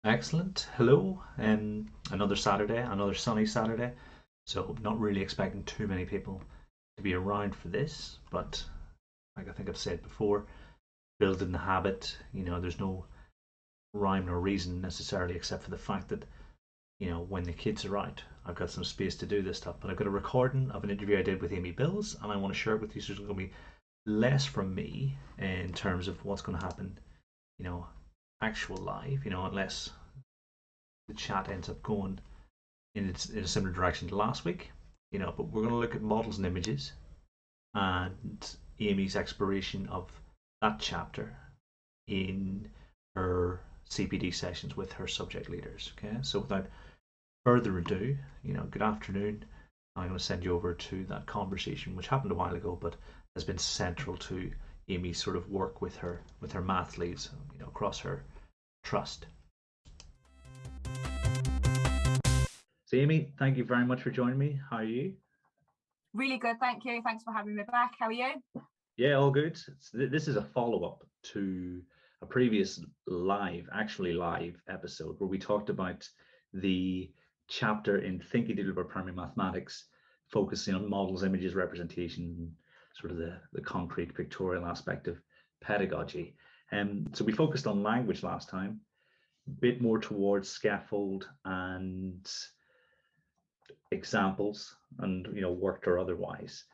Excellent. Hello. Another Saturday, another sunny Saturday. So not really expecting too many people to be around for this, but like I think I've said before, building the habit. There's no rhyme or reason necessarily, except for the fact that when the kids are out, I've got some space to do this stuff. But I've got a recording of an interview I did with Amy Bills, and I want to share it with you. So there's going to be less from me in terms of what's going to happen, you know, actual live. Unless the chat ends up going in a similar direction to last week. But we're going to look at models and images and Amy's exploration of that chapter in her CPD sessions with her subject leaders. Okay, so without further ado, good afternoon. I'm going to send you over to that conversation, which happened a while ago, but has been central to Amy's sort of work with her math leads, across her trust. So, Amy, thank you very much for joining me. How are you? Really good, thank you. Thanks for having me back. How are you? Yeah, all good. This is a follow-up to a previous actually live episode where we talked about the chapter in Think and Deliver Primary Mathematics, focusing on models, images, representation, sort of the concrete pictorial aspect of pedagogy. So we focused on language last time, a bit more towards scaffold and examples and worked or otherwise.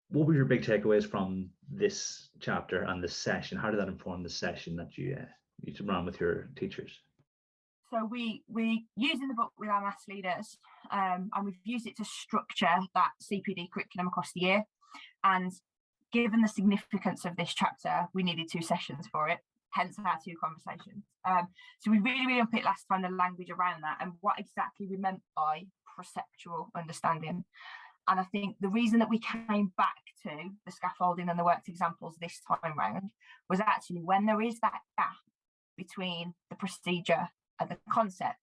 What were your big takeaways from this chapter and this session? How did that inform the session that you ran with your teachers? So we using the book with our maths leaders, and we've used it to structure that CPD curriculum across the year. And given the significance of this chapter, we needed 2 sessions for it, hence our 2 conversations. So we really unpicked last time the language around that and what exactly we meant by perceptual understanding. And I think the reason that we came back to the scaffolding and the worked examples this time round was actually when there is that gap between the procedure and the concept,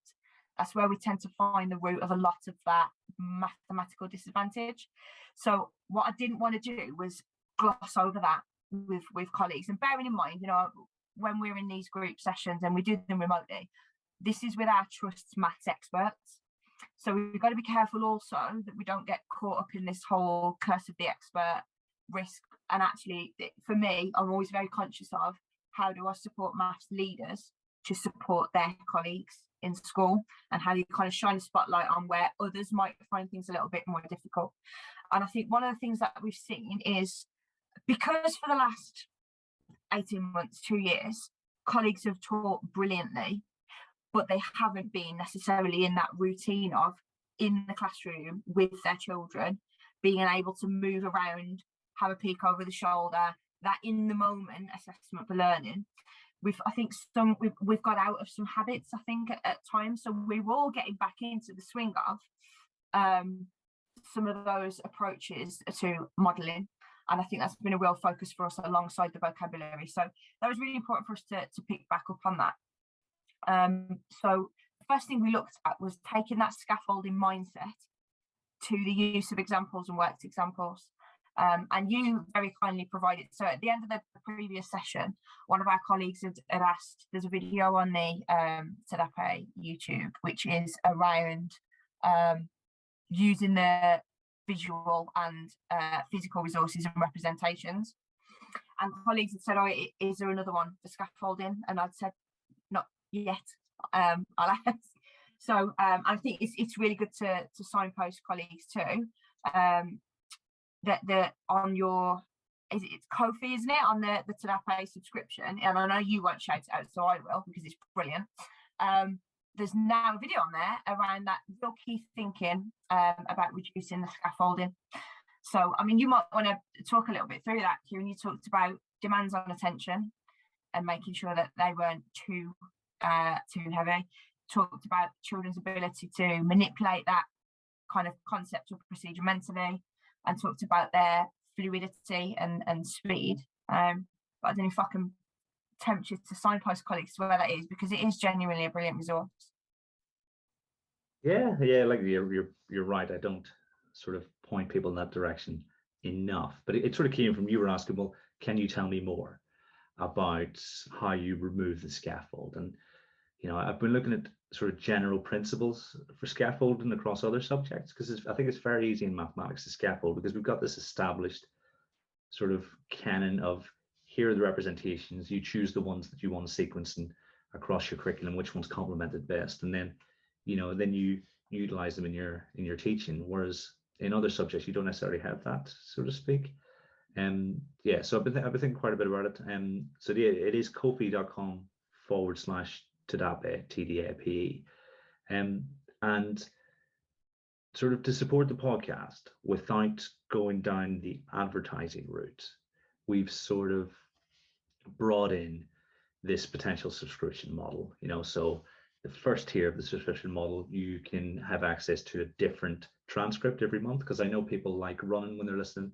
that's where we tend to find the root of a lot of that mathematical disadvantage. So what I didn't want to do was gloss over that with colleagues. And bearing in mind, when we're in these group sessions and we do them remotely, this is with our trust maths experts. So we've got to be careful also that we don't get caught up in this whole curse of the expert risk. And actually, for me, I'm always very conscious of how do I support maths leaders to support their colleagues in school, and how you kind of shine a spotlight on where others might find things a little bit more difficult. And I think one of the things that we've seen is, because for the last 18 months, 2 years, colleagues have taught brilliantly, but they haven't been necessarily in that routine of in the classroom with their children, being able to move around, have a peek over the shoulder, that in the moment assessment for learning. We've got out of some habits, I think, at times. So we're all getting back into the swing of some of those approaches to modelling. And I think that's been a real focus for us alongside the vocabulary. So that was really important for us to pick back up on that. So the first thing we looked at was taking that scaffolding mindset to the use of examples and worked examples. And you very kindly provided. So at the end of the previous session, one of our colleagues had asked, there's a video on the TDAPE YouTube, which is around using the visual and physical resources and representations. And colleagues had said, is there another one for scaffolding? And I'd said, not yet. I'll ask. So I think it's really good to signpost colleagues too. That on your, it's Ko-fi, isn't it, on the TDAPE subscription? And I know you won't shout it out, so I will, because it's brilliant. There's now a video on there around that real key thinking about reducing the scaffolding. So, I mean, you might want to talk a little bit through that, Kieran. You talked about demands on attention and making sure that they weren't too heavy. Talked about children's ability to manipulate that kind of concept or procedure mentally, and talked about their fluidity and speed. But I don't know if I can tempt you to signpost colleagues to where that is, because it is genuinely a brilliant resource. Yeah, like you're right. I don't sort of point people in that direction enough, but it sort of came from, you were asking, well, can you tell me more about how you remove the scaffold? And I've been looking at sort of general principles for scaffolding across other subjects, because I think it's very easy in mathematics to scaffold, because we've got this established sort of canon of, here are the representations, you choose the ones that you want to sequence and across your curriculum, which one's complemented best, and then you utilize them in your teaching. Whereas in other subjects, you don't necessarily have that, so to speak. So I've been thinking quite a bit about it. So yeah, it is ko-fi.com/TDAPE, TDAPE. And sort of to support the podcast without going down the advertising route, we've sort of brought in this potential subscription model. So the first tier of the subscription model, you can have access to a different transcript every month, because I know people like running when they're listening.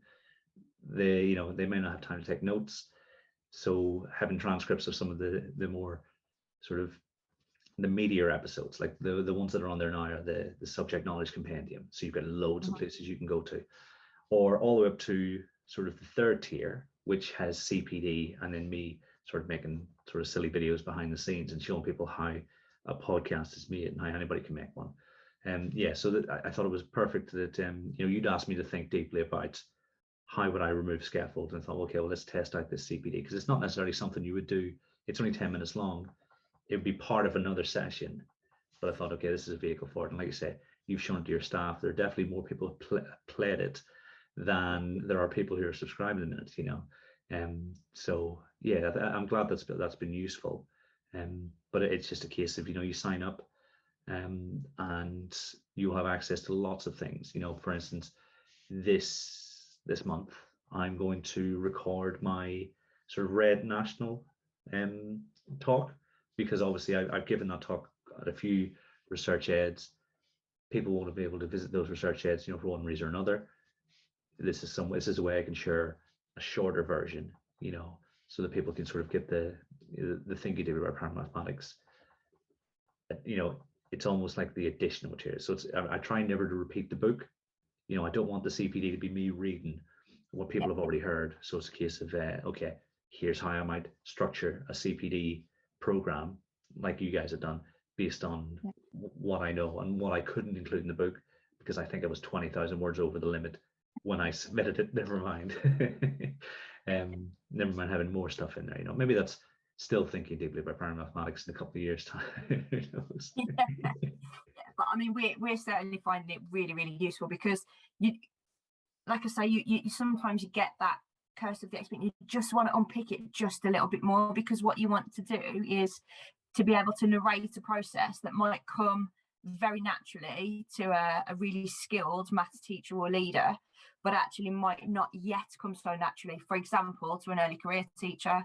They may not have time to take notes, so having transcripts of some of the more sort of the meatier episodes, like the ones that are on there now, are the subject knowledge compendium, so you've got loads of places you can go to, or all the way up to sort of the third tier, which has CPD, and then me sort of making sort of silly videos behind the scenes and showing people how a podcast is made and how anybody can make one. So that I thought it was perfect that you'd asked me to think deeply about how would I remove scaffold, and I thought, okay, well, let's test out this CPD, because it's not necessarily something you would do. It's only 10 minutes long. It would be part of another session, but I thought, okay, this is a vehicle for it. And like you say, you've shown it to your staff. There are definitely more people who played it than there are people who are subscribing in it. So yeah, I'm glad that's been useful. But it's just a case of, you sign up, and you'll have access to lots of things. For instance, this month I'm going to record my sort of Red National talk, because obviously I've given that talk at a few research eds. People want to be able to visit those research eds, for one reason or another. This is a way I can share a shorter version, so that people can sort of get the thing you do about primary mathematics. It's almost like the additional material. So I try never to repeat the book. I don't want the CPD to be me reading what people have already heard. So it's a case of, okay, here's how I might structure a CPD program, like you guys have done, based on what I know and what I couldn't include in the book, because I think it was 20,000 words over the limit when I submitted it. Never mind. Never mind having more stuff in there. Maybe that's still thinking deeply about primary mathematics in a couple of years' time. But I mean, we're certainly finding it really, really useful, because you, like I say, you sometimes you get that curse of the expert. You just want to unpick it just a little bit more, because what you want to do is to be able to narrate a process that might come very naturally to a really skilled maths teacher or leader, but actually might not yet come so naturally, for example, to an early career teacher,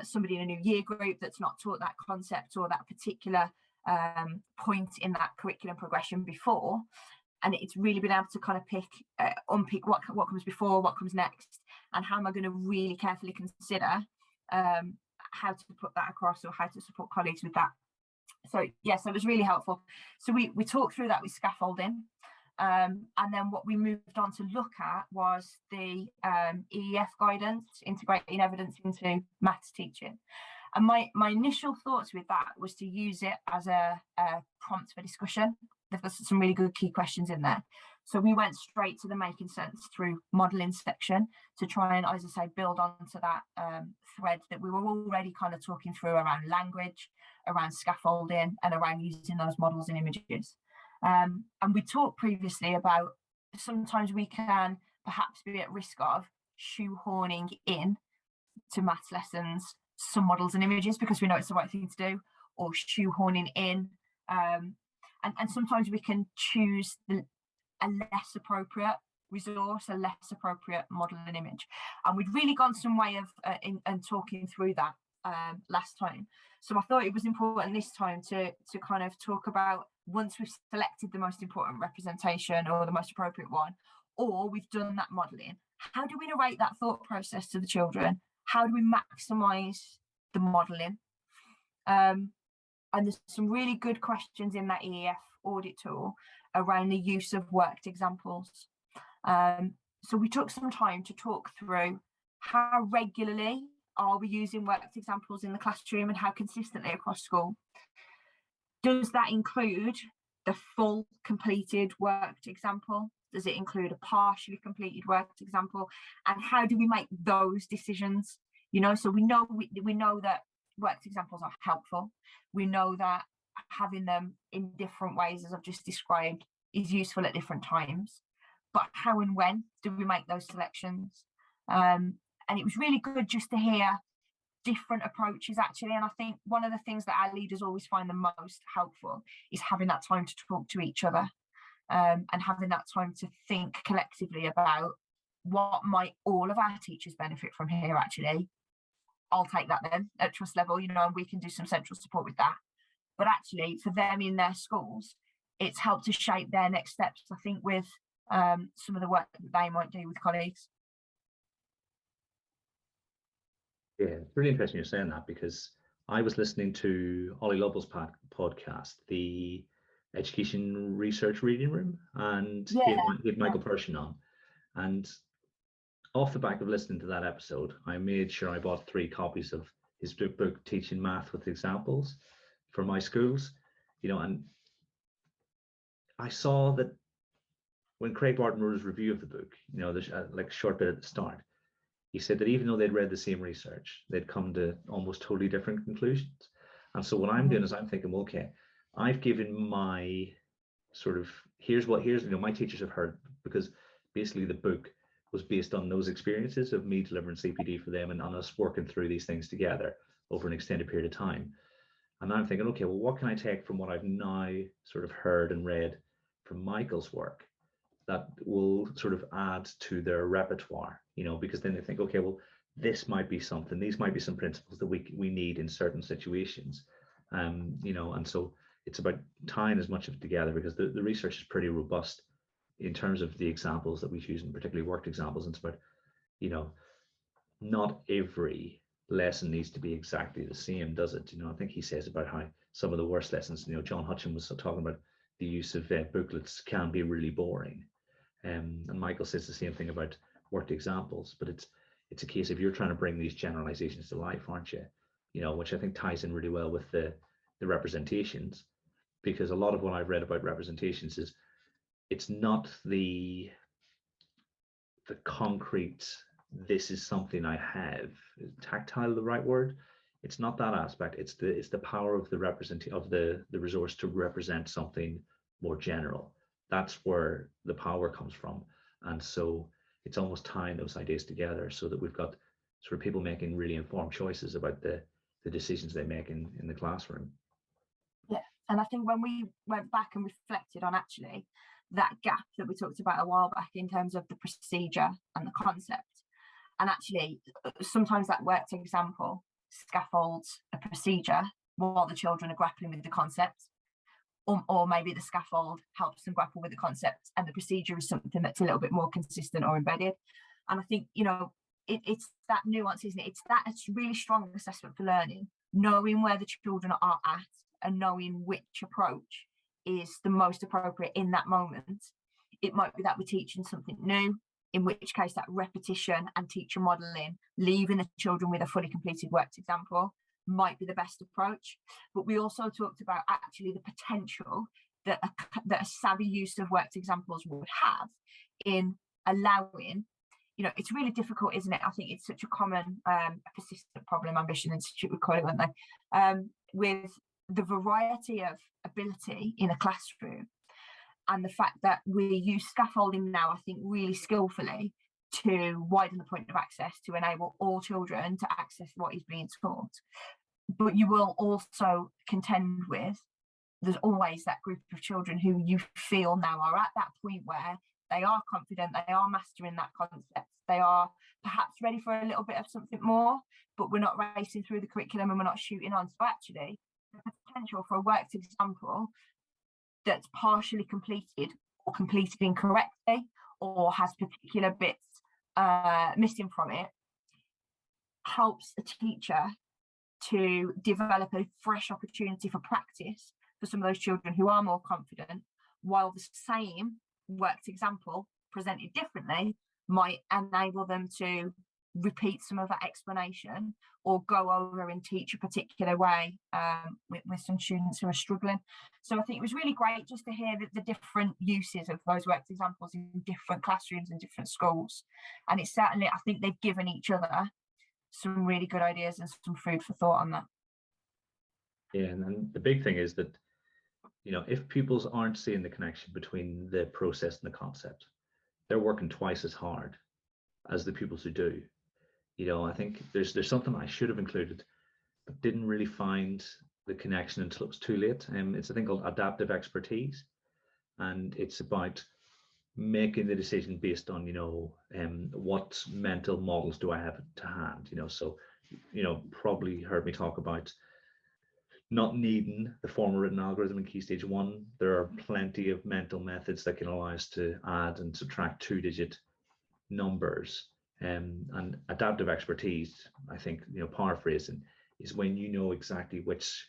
somebody in a new year group that's not taught that concept or that particular point in that curriculum progression before. And it's really been able to kind of unpick what comes before, what comes next, and how am I going to really carefully consider how to put that across, or how to support colleagues with that. So yes, it was really helpful. So we talked through that with scaffolding, and then what we moved on to look at was the EEF guidance, integrating evidence into maths teaching. And my initial thoughts with that was to use it as a prompt for discussion. There's some really good key questions in there. So we went straight to the making sense through modelling section to try and, as I say, build onto that thread that we were already kind of talking through around language, around scaffolding, and around using those models and images. And we talked previously about sometimes we can perhaps be at risk of shoehorning in to maths lessons some models and images because we know it's the right thing to do, or shoehorning in. And sometimes we can choose a less appropriate resource, a less appropriate model and image. And we'd really gone some way of in talking through that last time. So I thought it was important this time to kind of talk about, once we've selected the most important representation or the most appropriate one, or we've done that modelling, how do we narrate that thought process to the children? How do we maximise the modelling? And there's some really good questions in that EEF audit tool around the use of worked examples. So we took some time to talk through how regularly are we using worked examples in the classroom and how consistently across school. Does that include the full completed worked example? Does it include a partially completed worked example? And how do we make those decisions? You know, so we know that worked examples are helpful. We know that having them in different ways, as I've just described, is useful at different times. But how and when do we make those selections? And it was really good just to hear different approaches, actually. And I think one of the things that our leaders always find the most helpful is having that time to talk to each other, and having that time to think collectively about what might all of our teachers benefit from here. Actually, I'll take that then at trust level, you know, and we can do some central support with that. But actually, for them in their schools, it's helped to shape their next steps, I think, with some of the work that they might do with colleagues. Yeah, it's really interesting you're saying that, because I was listening to Ollie Lovell's podcast, the Education Research Reading Room, and he had Michael Persson on. And off the back of listening to that episode, I made sure I bought 3 copies of his book, Teaching Math with Examples, for my schools. You know, and I saw that when Craig Barton wrote his review of the book, you know, there's like a short bit at the start, he said that even though they'd read the same research, they'd come to almost totally different conclusions. And so what I'm doing is I'm thinking, well, okay, I've given my sort of, here's you know, my teachers have heard, because basically the book was based on those experiences of me delivering CPD for them and on us working through these things together over an extended period of time. And I'm thinking, okay, well, what can I take from what I've now sort of heard and read from Michael's work that will sort of add to their repertoire, you know, because then they think, okay, well, this might be something, these might be some principles that we need in certain situations, you know, and so it's about tying as much of it together, because the research is pretty robust in terms of the examples that we use, and particularly worked examples. And it's about, you know, not every lesson needs to be exactly the same, does it? You know, I think he says about how some of the worst lessons, you know, John Hutchin was talking about the use of booklets can be really boring. And Michael says the same thing about worked examples, but it's a case of you're trying to bring these generalizations to life, aren't you? You know, which I think ties in really well with the representations, because a lot of what I've read about representations is it's not the concrete, this is something I have, is tactile the right word? It's not that aspect. It's the power of the the resource to represent something more general. That's where the power comes from. And so it's almost tying those ideas together so that we've got sort of people making really informed choices about the decisions they make in the classroom. Yeah, and I think when we went back and reflected on actually that gap that we talked about a while back in terms of the procedure and the concept, and actually sometimes that worked example scaffolds a procedure while the children are grappling with the concept, or maybe the scaffold helps them grapple with the concept and the procedure is something that's a little bit more consistent or embedded. And I think, you know, it's that nuance, isn't it? It's really strong assessment for learning, knowing where the children are at and knowing which approach is the most appropriate in that moment. It might be that we're teaching something new, in which case that repetition and teacher modelling, leaving the children with a fully completed worked example, might be the best approach. But we also talked about actually the potential that a savvy use of worked examples would have in allowing, you know, it's really difficult, isn't it? I think it's such a common persistent problem, Ambition Institute would call it, wouldn't they? With the variety of ability in a classroom, and the fact that we use scaffolding now, I think, really skillfully to widen the point of access to enable all children to access what is being taught. But you will also contend with, there's always that group of children who you feel now are at that point where they are confident, they are mastering that concept, they are perhaps ready for a little bit of something more, but we're not racing through the curriculum and we're not shooting on. So actually, the potential for a worked example that's partially completed or completed incorrectly or has particular bits missing from it helps a teacher to develop a fresh opportunity for practice for some of those children who are more confident, while the same worked example presented differently might enable them to repeat some of that explanation or go over and teach a particular way with some students who are struggling. So I think it was really great just to hear the different uses of those worked examples in different classrooms and different schools. And it's certainly, I think they've given each other some really good ideas and some food for thought on that. Yeah, and the big thing is that, you know, if pupils aren't seeing the connection between the process and the concept, they're working twice as hard as the pupils who do. You know, I think there's something I should have included, but didn't really find the connection until it was too late. It's a thing called adaptive expertise, and it's about making the decision based on, you know, what mental models do I have to hand. You know, so, you know, probably heard me talk about not needing the formal written algorithm in Key Stage 1. There are plenty of mental methods that can allow us to add and subtract 2-digit numbers. And adaptive expertise, I think, you know, paraphrasing, is when you know exactly which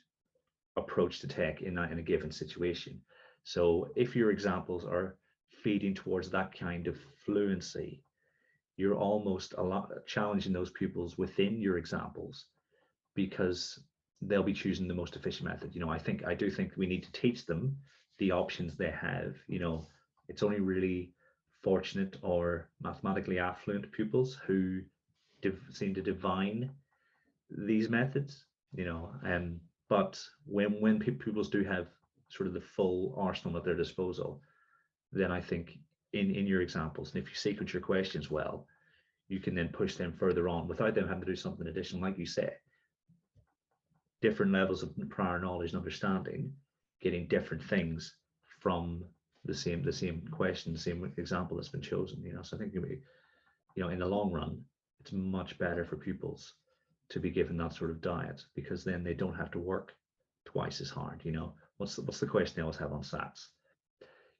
approach to take in a given situation. So if your examples are feeding towards that kind of fluency, you're almost a lot challenging those pupils within your examples, because they'll be choosing the most efficient method. You know, I do think we need to teach them the options they have. You know, it's only really fortunate or mathematically affluent pupils who seem to divine these methods, you know. But when pupils do have sort of the full arsenal at their disposal, then I think in your examples, and if you sequence your questions well, you can then push them further on without them having to do something additional. Like you say, different levels of prior knowledge and understanding, getting different things from the same question, the same example that's been chosen. You know, so I think, you know, in the long run, it's much better for pupils to be given that sort of diet, because then they don't have to work twice as hard. You know, what's the question they always have on SATs?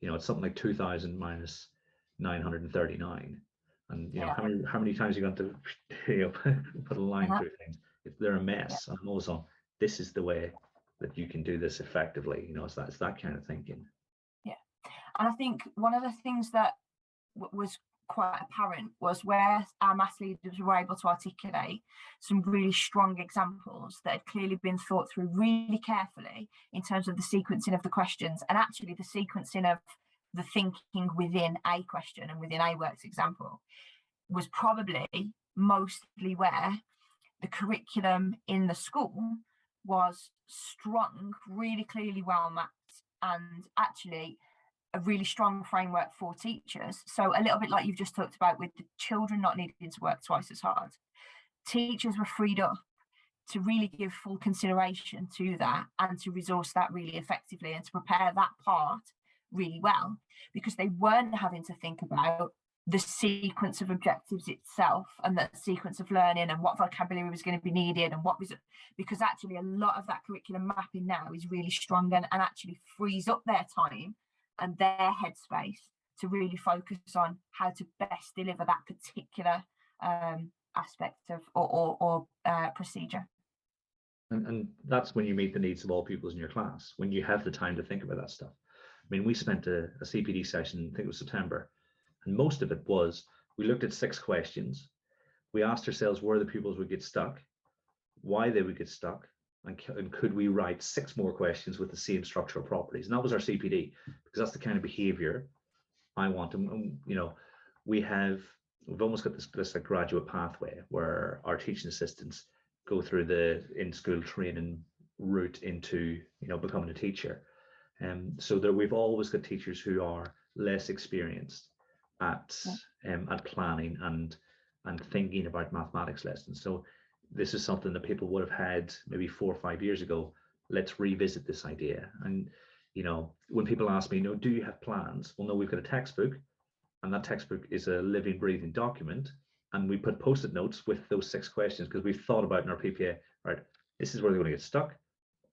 You know, it's something like 2000 minus 939, and you know, how many times you got to, you know, put a line through things. They're a mess. And also, this is the way that you can do this effectively. You know, it's that kind of thinking. Yeah, and I think one of the things that was quite apparent was where our maths leaders were able to articulate some really strong examples that had clearly been thought through really carefully in terms of the sequencing of the questions, and actually the sequencing of the thinking within a question and within a worked example, was probably mostly where the curriculum in the school was strong, really clearly well mapped, and actually a really strong framework for teachers. So a little bit like you've just talked about with the children not needing to work twice as hard, teachers were freed up to really give full consideration to that and to resource that really effectively and to prepare that part really well, because they weren't having to think about the sequence of objectives itself and the sequence of learning and what vocabulary was going to be needed and what was it, because actually a lot of that curriculum mapping now is really strong and actually frees up their time and their headspace to really focus on how to best deliver that particular aspect of or procedure. And that's when you meet the needs of all pupils in your class, when you have the time to think about that stuff. I mean, we spent a CPD session, I think it was September, and most of it was, we looked at 6 questions. We asked ourselves where the pupils would get stuck, why they would get stuck, and could we write 6 more questions with the same structural properties? And that was our CPD, because that's the kind of behavior I want. And you know, we've almost got this like graduate pathway where our teaching assistants go through the in-school training route into, you know, becoming a teacher. So that we've always got teachers who are less experienced at planning and thinking about mathematics lessons. So this is something that people would have had maybe 4 or 5 years ago. Let's revisit this idea. And, you know, when people ask me, you know, do you have plans? Well, no, we've got a textbook, and that textbook is a living, breathing document. And we put post-it notes with those 6 questions because we've thought about in our PPA, right, this is where they're going to get stuck.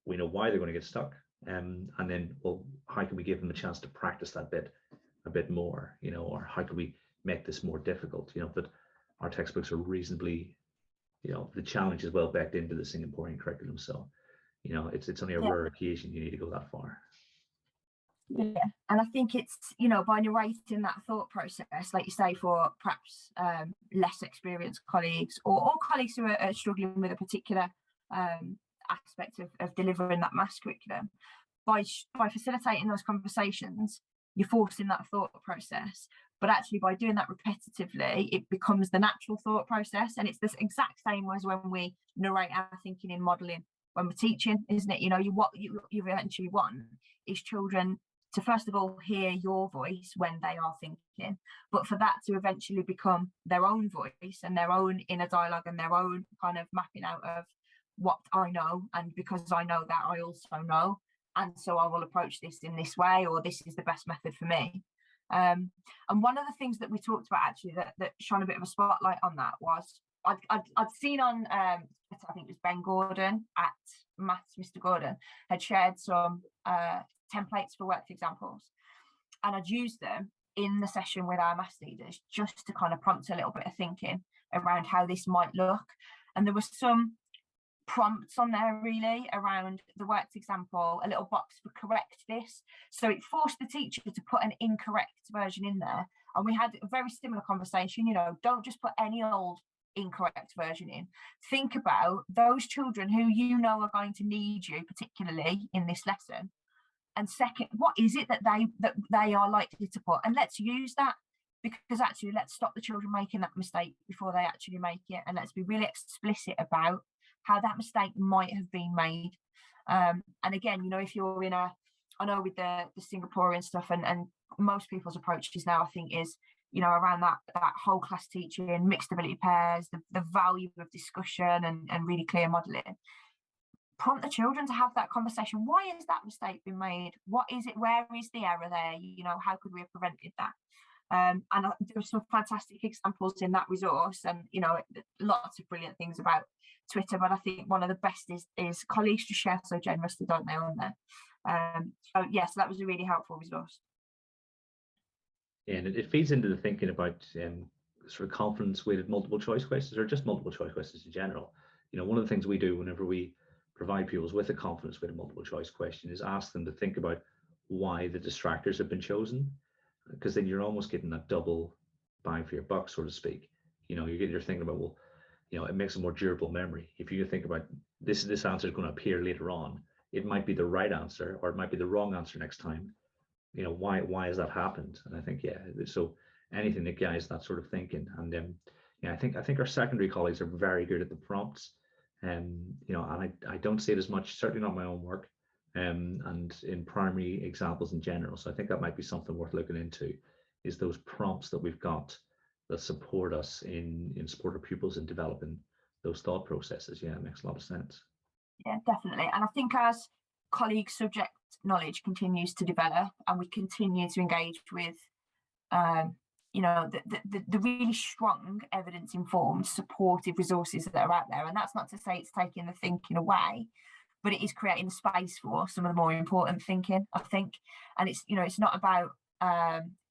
We know why they're going to get stuck. And then, well, how can we give them a chance to practice that bit a bit more, you know, or how can we make this more difficult, you know, that our textbooks are reasonably, you know, the challenge is well backed into the Singaporean curriculum. So, you know, it's only a rare occasion you need to go that far. Yeah, and I think it's, you know, by narrating that thought process, like you say, for perhaps less experienced colleagues, or colleagues who are struggling with a particular aspect of delivering that maths curriculum, by facilitating those conversations, you're forcing that thought process. But actually, by doing that repetitively, it becomes the natural thought process. And it's this exact same as when we narrate our thinking in modelling when we're teaching, isn't it? You know, what you eventually want is children to first of all hear your voice when they are thinking, but for that to eventually become their own voice and their own inner dialogue and their own kind of mapping out of what I know, and because I know that, I also know, and so I will approach this in this way, or this is the best method for me. And one of the things that we talked about actually that shone a bit of a spotlight on that was I'd seen on I think it was Ben Gordon at Maths Mr. Gordon had shared some templates for worked examples, and I'd used them in the session with our maths leaders just to kind of prompt a little bit of thinking around how this might look. And there was some prompts on there really around the worked example, a little box for correct this, so it forced the teacher to put an incorrect version in there. And we had a very similar conversation, you know, don't just put any old incorrect version in. Think about those children who you know are going to need you particularly in this lesson, and second, what is it that they are likely to put, and let's use that, because actually let's stop the children making that mistake before they actually make it, and let's be really explicit about how that mistake might have been made. And again, you know, if you're in I know with the Singaporean stuff, and most people's approaches now, I think, is, you know, around that whole class teaching, mixed ability pairs, the value of discussion and really clear modelling. Prompt the children to have that conversation. Why is that mistake been made? What is it? Where is the error there? You know, how could we have prevented that? And there were some fantastic examples in that resource, and, you know, lots of brilliant things about Twitter, but I think one of the best is colleagues just share so generously, don't they, on there. So yes, that was a really helpful resource. Yeah, and it feeds into the thinking about sort of confidence weighted multiple choice questions, or just multiple choice questions in general. You know, one of the things we do whenever we provide pupils with a confidence weighted multiple choice question is ask them to think about why the distractors have been chosen, because then you're almost getting that double bang for your buck, so to speak. You know, you're thinking about, well, you know, it makes a more durable memory. If you think about this answer is going to appear later on, it might be the right answer or it might be the wrong answer next time. You know, why has that happened? And I think, yeah, so anything that guides that sort of thinking. And yeah, I think our secondary colleagues are very good at the prompts. You know, and I don't see it as much, certainly not my own work, and in primary examples in general. So I think that might be something worth looking into, is those prompts that we've got that support us in support of pupils in developing those thought processes. Yeah, it makes a lot of sense. Yeah, definitely. And I think as colleague subject knowledge continues to develop and we continue to engage with you know, the really strong evidence informed supportive resources that are out there, and that's not to say it's taking the thinking away, but it is creating space for some of the more important thinking, I think. And it's, you know, it's not about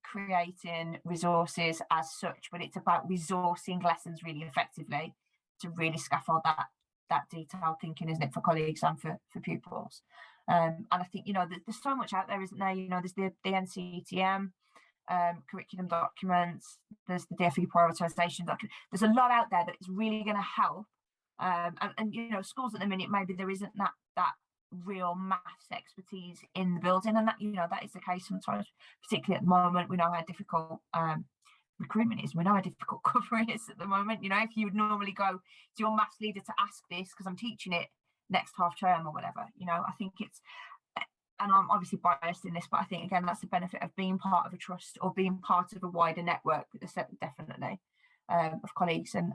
creating resources as such, but it's about resourcing lessons really effectively to really scaffold that detailed thinking, isn't it, for colleagues and for pupils. And I think, you know, there's so much out there, isn't there? You know, there's the NCETM curriculum documents, there's the DFE prioritisation document. There's a lot out there that is really going to help. And you know, schools at the minute, maybe there isn't that real maths expertise in the building, and that, you know, that is the case sometimes, particularly at the moment. We know how difficult recruitment is. We know how difficult cover is at the moment. You know, if you would normally go to your maths leader to ask this because I'm teaching it next half term or whatever, you know, I think it's, and I'm obviously biased in this, but I think, again, that's the benefit of being part of a trust or being part of a wider network, definitely, of colleagues. And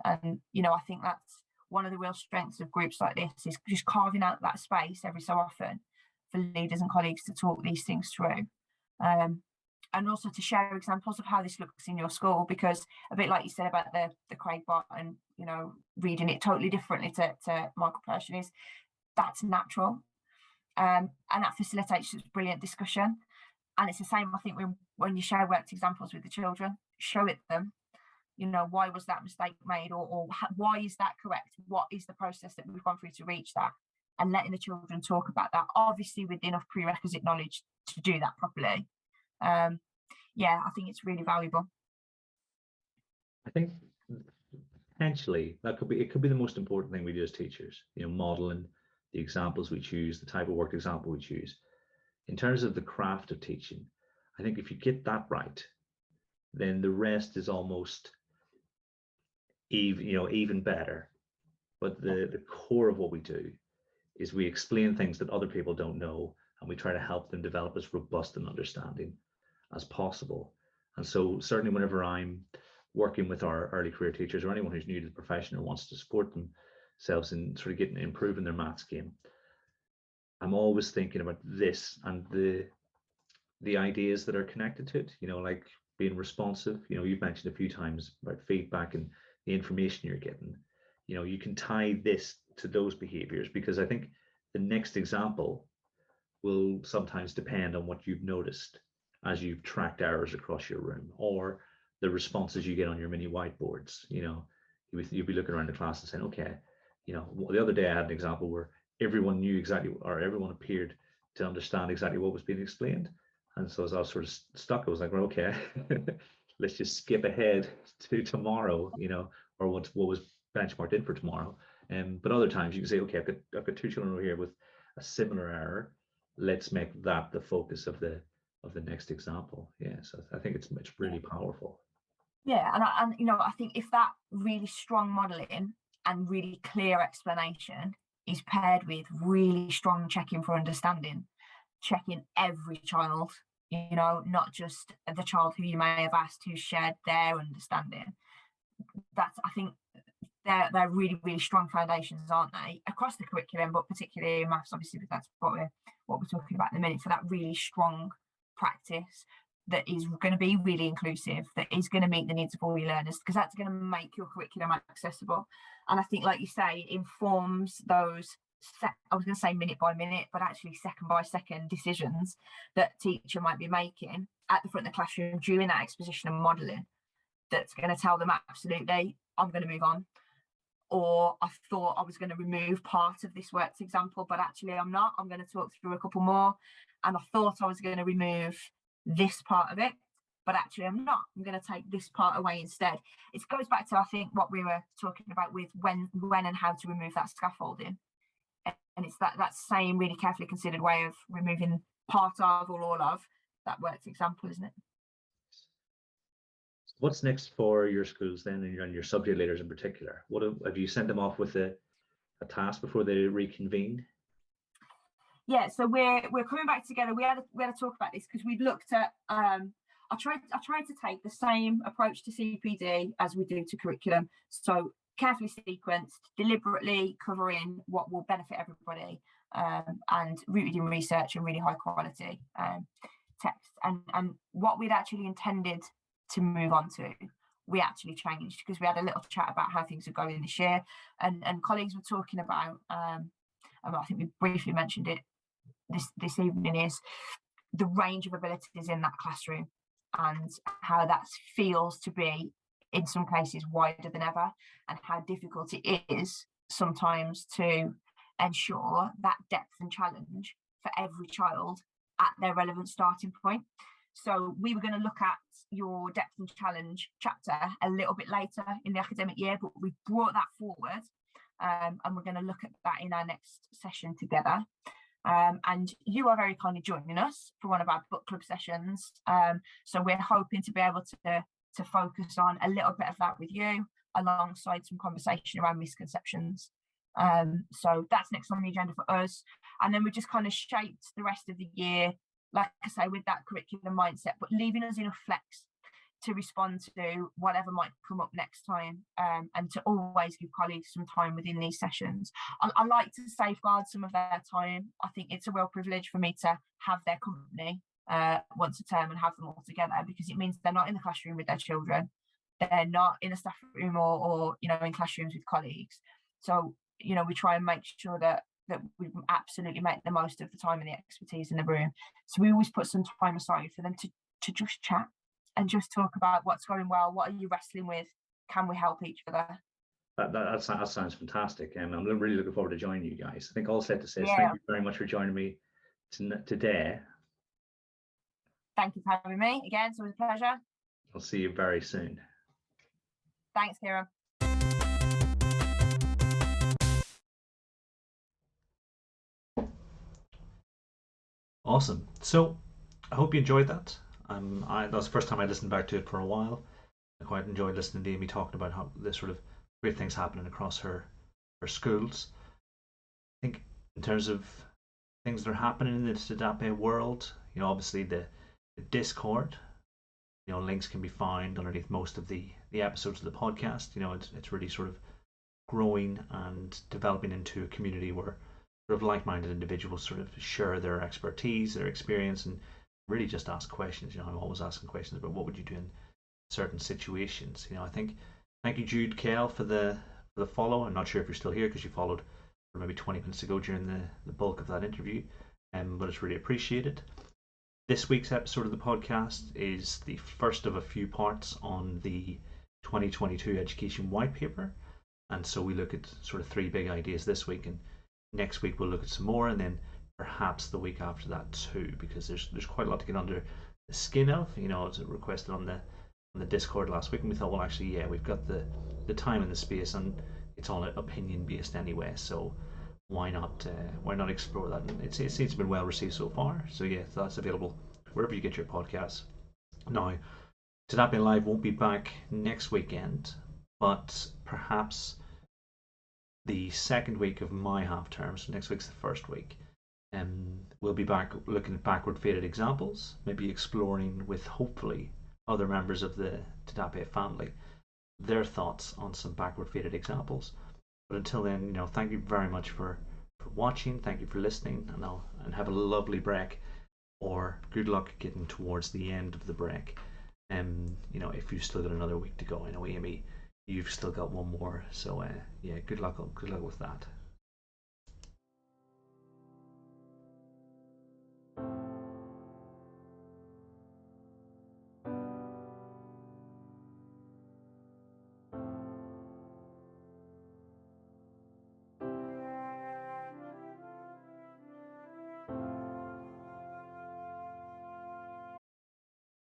you know, I think that's one of the real strengths of groups like this, is just carving out that space every so often for leaders and colleagues to talk these things through. And also to share examples of how this looks in your school, because a bit like you said about the Craig bot and, you know, reading it totally differently to Michael Pershing, is that's natural. And that facilitates brilliant discussion. And it's the same, I think, when you share worked examples with the children, show it them, you know, why was that mistake made, or why is that correct? What is the process that we've gone through to reach that? and letting the children talk about that, obviously with enough prerequisite knowledge to do that properly. Yeah, I think it's really valuable. I think potentially it could be the most important thing we do as teachers, modeling the examples we choose, the type of work example we choose. In terms of the craft of teaching, I think if you get that right, then the rest is almost even better. But the core of what we do is we explain things that other people don't know, and we try to help them develop as robust an understanding as possible. And so certainly whenever I'm working with our early career teachers or anyone who's new to the profession or wants to support themselves in sort of improving their maths game, I'm always thinking about this and the ideas that are connected to it, like being responsive. You've mentioned a few times about feedback and the information you're getting. You can tie this to those behaviors, because I think the next example will sometimes depend on what you've noticed as you've tracked errors across your room, or the responses you get on your mini whiteboards. You'll be looking around the class and saying, okay, the other day I had an example where everyone knew exactly, or everyone appeared to understand exactly what was being explained. And so as I was sort of stuck, I was like, well, okay, let's just skip ahead to tomorrow, or what was benchmarked in for tomorrow. But other times you can say, okay, I've got two children over here with a similar error. Let's make that the focus of the next example. Yeah, so I think it's really powerful. Yeah, and I think if that really strong modelling and really clear explanation is paired with really strong checking for understanding, checking every child, not just the child who you may have asked who shared their understanding. That's, I think, they're really, really strong foundations, aren't they, across the curriculum, but particularly in maths, obviously, because that's what we're talking about in a minute, for that really strong practice that is going to be really inclusive, that is going to meet the needs of all your learners, because that's going to make your curriculum accessible. And I think, like you say, it informs those, I was going to say minute by minute, but actually second by second decisions that teacher might be making at the front of the classroom during that exposition and modelling, that's going to tell them, absolutely, I'm going to move on. Or I thought I was going to remove part of this worked example, but actually I'm not. I'm going to talk through a couple more. And I thought I was going to remove this part of it, but actually I'm not. I'm going to take this part away instead. It goes back to, I think, what we were talking about with when and how to remove that scaffolding. And it's that same really carefully considered way of removing part of or all of that worked example, isn't it? What's next for your schools then, and your subject leaders in particular? What have you sent them off with a task before they reconvene? Yeah, so we're coming back together. We had to talk about this because we've looked at. I tried to take the same approach to CPD as we do to curriculum. So carefully sequenced, deliberately covering what will benefit everybody, and rooted in research and really high quality text. And what we'd actually intended to move on to, we actually changed, because we had a little chat about how things are going this year, and colleagues were talking about, and I think we briefly mentioned it this evening, is the range of abilities in that classroom and how that feels to be in some cases wider than ever, and how difficult it is sometimes to ensure that depth and challenge for every child at their relevant starting point. So we were going to look at your depth and challenge chapter a little bit later in the academic year, but we brought that forward, and we're going to look at that in our next session together. And you are very kindly joining us for one of our book club sessions. So we're hoping to be able to focus on a little bit of that with you, alongside some conversation around misconceptions. So that's next on the agenda for us. And then we just kind of shaped the rest of the year, like I say, with that curriculum mindset, but leaving us enough flex to respond to whatever might come up next time, and to always give colleagues some time within these sessions. I like to safeguard some of their time. I think it's a real privilege for me to have their company once a term and have them all together, because it means they're not in the classroom with their children, they're not in a staff room or in classrooms with colleagues. So we try and make sure that we absolutely make the most of the time and the expertise in the room. So we always put some time aside for them to just chat and just talk about what's going well, what are you wrestling with, can we help each other. That sounds fantastic. I'm really looking forward to joining you guys. I think all set to say is thank Yeah, you very much for joining me today. thank you for having me again. It's always a pleasure. I'll see you very soon. Thanks, Kieran. Awesome. So I hope you enjoyed that. That was the first time I listened back to it for a while. I quite enjoyed listening to Amy talking about how the sort of great things happening across her schools. I think in terms of things that are happening in the TDAPE world, obviously the Discord, links can be found underneath most of the episodes of the podcast. It's really sort of growing and developing into a community where sort of like-minded individuals sort of share their expertise, their experience, and really just ask questions. I'm always asking questions about what would you do in certain situations. I think thank you, Jude Kell, for the follow. I'm not sure if you're still here because you followed for maybe 20 minutes ago during the bulk of that interview, but it's really appreciated. This week's episode of the podcast is the first of a few parts on the 2022 education white paper, and so we look at sort of 3 big ideas this week, and next week we'll look at some more, and then perhaps the week after that too, because there's quite a lot to get under the skin of. It was requested on the Discord last week, and we thought, well, actually, yeah, we've got the time and the space, and it's all opinion based anyway, so why not explore that? And it's been well received so far. So yeah, that's available wherever you get your podcasts. Now, TDAPE Live won't be back next weekend, but perhaps the second week of my half term, so next week's the first week, we'll be back looking at backward faded examples, maybe exploring with hopefully other members of the TDAPE family their thoughts on some backward faded examples. But until then, thank you very much for watching. Thank you for listening, and have a lovely break, or good luck getting towards the end of the break. If you've still got another week to go. I know, Amy, you've still got one more. So yeah, good luck with that.